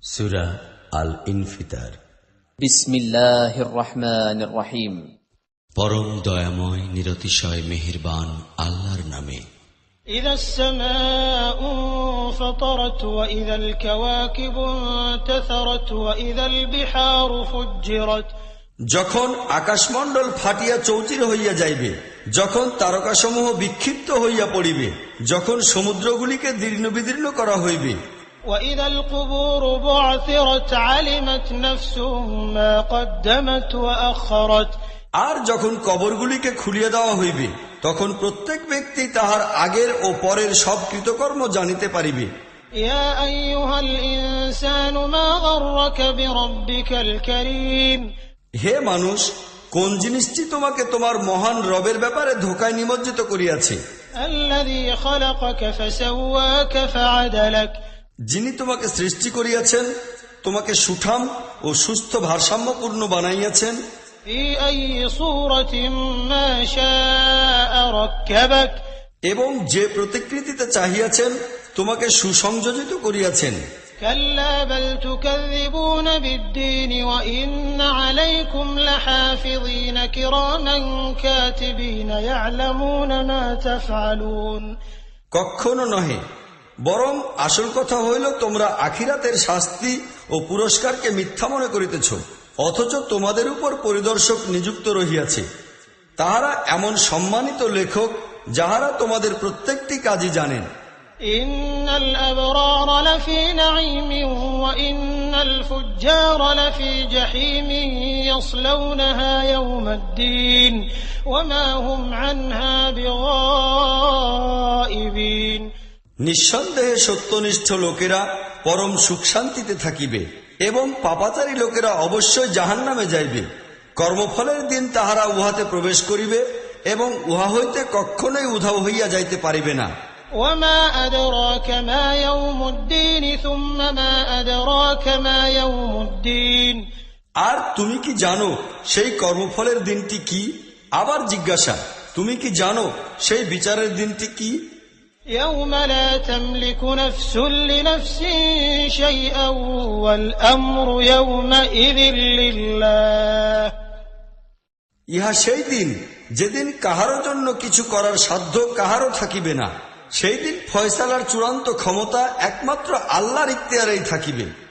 সূরা আল ইনফিতার। বিসমিল্লাহির রহমানির রহিম। পরম দয়াময় নিরতিশয় মেহেরবান আল্লাহর নামে। ইযাস সামাউ ফাতারাত ওয়া ইযাল কাওয়াকিবু ইনতাসারাত ওয়া ইযাল বিহারু ফুজ্জিরাত। যখন আকাশমণ্ডল ফাটিয়া চৌচির হইয়া যাইবে, যখন তারকাসমূহ বিক্ষিপ্ত হইয়া পড়িবে, যখন সমুদ্রগুলিকে দীর্ণ বিদীর্ণ করা হইবে, وَإِذَا الْقُبُورُ بُعْثِرَتْ عَلِمَتْ نَفْسٌ مَا قَدَّمَتْ وَأَخَّرَتْ। আর যখন কবরগুলিকে খুলিয়া দেওয়া হইবে, তখন প্রত্যেক ব্যক্তি তাহার আগের ও পরের সব কৃতকর্ম জানিতে পারিবে। يَا أَيُّهَا الْإِنسَانُ مَا غَرَّكَ بِرَبِّكَ الْكَرِيمِ। হে মানুষ, কোন জিনিসটি তোমাকে তোমার মহান রবের ব্যাপারে ধোঁকায় নিমজ্জিত করিয়াছে? الَّذِي خَلَقَكَ فَسَوَّاكَ فَعَدَلَكَ। যিনি তোমাকে সৃষ্টি করিয়াছেন, তোমাকে সুঠাম ও সুস্থ ভারসাম্যপূর্ণ বানাইয়াছেন। فِي أَيِّ صُورَةٍ مَا شَاءَ رَكَّبَكَ। এবং যে প্রতিকৃতিতে চাহিয়াছেন তোমাকে সুসংযোজিত করিয়াছেন। كَلَّا بَلْ تُكَذِّبُونَ بِالدِّينِ وَإِنَّ عَلَيْكُمْ لَحَافِظِينَ كِرَامًا كَاتِبِينَ يَعْلَمُونَ مَا تَفْعَلُونَ। কখনো নহে, বরং আসল কথা হইল তোমরা আখিরাতের শাস্তি ও পুরস্কারকে মিথ্যা মনে করিতেছ, অথচ তোমাদের উপর পরিদর্শক নিযুক্ত রহিয়াছে। তাহারা এমন সম্মানিত লেখক যাহারা তোমাদের প্রত্যেকটি কাজই জানেন। ইন্নাল আবরার লাফি নাঈম ওয়া ইন্নাল ফুজ্জার লাফি জাহিম ইয়াসলাউনাহা ইয়াওমাদ্দিন ওয়া মা হুম আনহা বিগাইবিন। নিঃসন্দেহে সত্যনিষ্ঠ লোকেরা পরম সুখ শান্তিতে থাকিবে এবং পাপাচারী লোকেরা অবশ্যই জাহান্নামে যাইবে। কর্মফলের দিন তাহারা উহাতে প্রবেশ করিবে এবং উহা হইতে কখনোই উধাও হইয়া যাইতে পারিবে না। ওয়ামা আদরাকা মা ইয়াউমুদ্দিন সুম্মা মা আদরাকা মা ইয়াউমুদ্দিন। আর তুমি কি জানো সেই কর্মফলের দিনটি কি? আবার জিজ্ঞাসা, তুমি কি জানো সেই বিচারের দিনটি কি? يوم لا تملك نفس لنفس شيئا والأمر يومئذ لله। ইহা সেই দিন যেদিন কাহারও জন্য কিছু করার সাধ্য কাহারও থাকিবে না। সেই দিন ফয়সালার চূড়ান্ত ক্ষমতা একমাত্র আল্লাহর ইখতিয়ারেই থাকিবে।